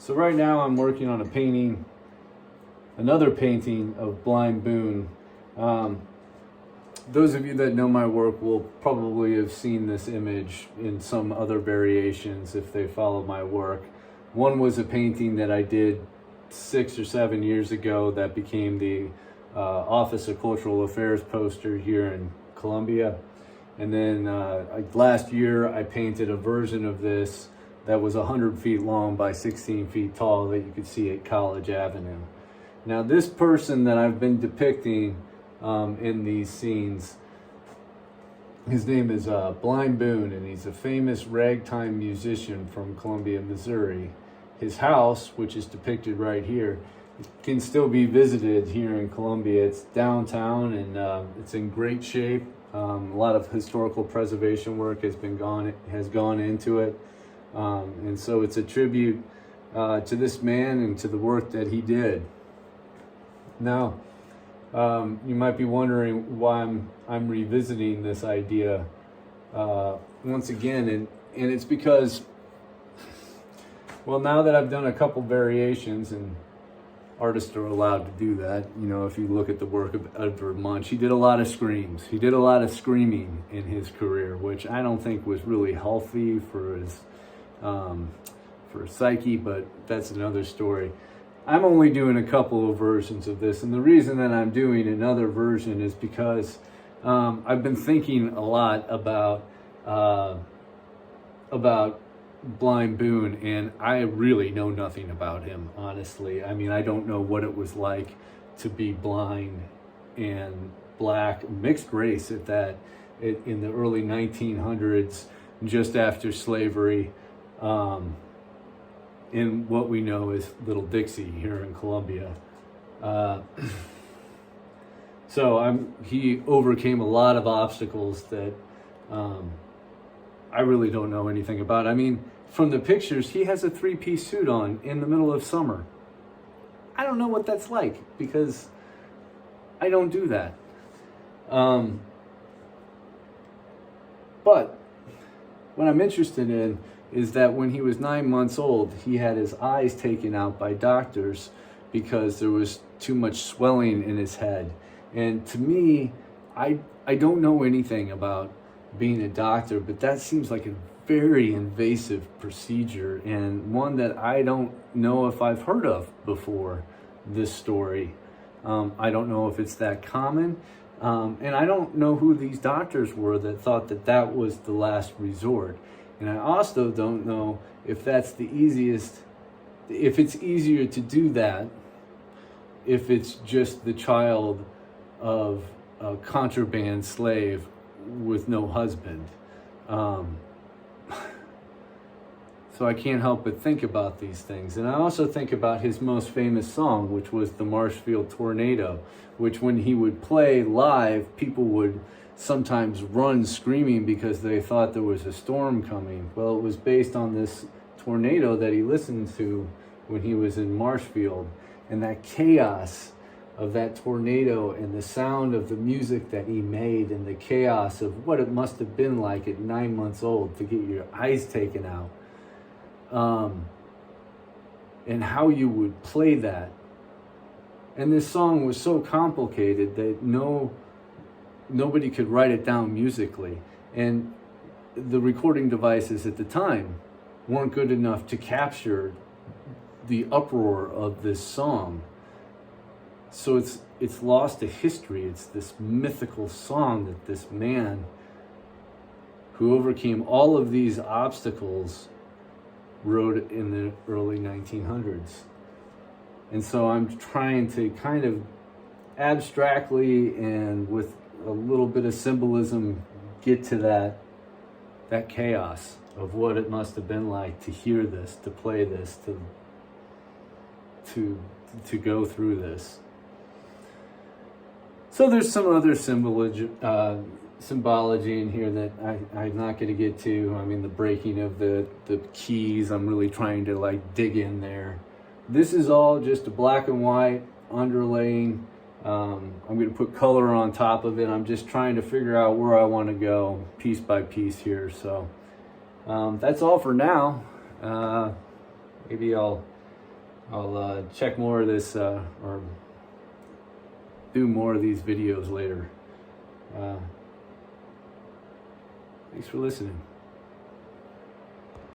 So right now I'm working on another painting of Blind Boone. Those of you that know my work will probably have seen this image in some other variations if they follow my work. One was a painting that I did 6 or 7 years ago that became the Office of Cultural Affairs poster here in Columbia. And then last year I painted a version of this that was 100 feet long by 16 feet tall that you could see at College Avenue. Now this person that I've been depicting in these scenes, his name is Blind Boone, and he's a famous ragtime musician from Columbia, Missouri. His house, which is depicted right here, can still be visited here in Columbia. It's downtown and it's in great shape. A lot of historical preservation work has gone into it. And so it's a tribute to this man and to the work that he did. Now, you might be wondering why I'm revisiting this idea once again, and it's because, well, now that I've done a couple variations, and artists are allowed to do that. You know, if you look at the work of Edvard Munch, he did a lot of screams. He did a lot of screaming in his career, which I don't think was really healthy for his psyche, but that's another story. I'm only doing a couple of versions of this, and the reason that I'm doing another version is because I've been thinking a lot about Blind Boone, and I really know nothing about him, honestly. I mean, I don't know what it was like to be blind and black, mixed race at that, in the early 1900s, just after slavery, in what we know as Little Dixie here in Columbia. So he overcame a lot of obstacles that I really don't know anything about. I mean, from the pictures, he has a 3-piece suit on in the middle of summer. I don't know what that's like because I don't do that. But what I'm interested in is that when he was 9 months old, he had his eyes taken out by doctors because there was too much swelling in his head. And to me, I don't know anything about being a doctor, but that seems like a very invasive procedure, and one that I don't know if I've heard of before this story. I don't know if it's that common, and I don't know who these doctors were that thought that that was the last resort. And I also don't know if that's the easiest, if it's easier to do that if it's just the child of a contraband slave with no husband. So I can't help but think about these things. And I also think about his most famous song, which was the Marshfield Tornado, which when he would play live, people would sometimes run screaming because they thought there was a storm coming. Well, it was based on this tornado that he listened to when he was in Marshfield, and that chaos of that tornado and the sound of the music that he made and the chaos of what it must have been like at 9 months old to get your eyes taken out, and how you would play that. And this song was so complicated that nobody could write it down musically, and the recording devices at the time weren't good enough to capture the uproar of this song. So it's lost to history. It's this mythical song that this man who overcame all of these obstacles wrote in the early 1900s. And so I'm trying to kind of abstractly and with a little bit of symbolism get to that chaos of what it must have been like to hear this, to play this, to go through this. So there's some other symbology in here that I'm not going to get to. I mean, the breaking of the keys, I'm really trying to like dig in there. This is all just a black and white underlaying. I'm going to put color on top of it. I'm just trying to figure out where I want to go piece by piece here. So that's all for now. Maybe I'll I'll check more of this or do more of these videos later. Thanks for listening.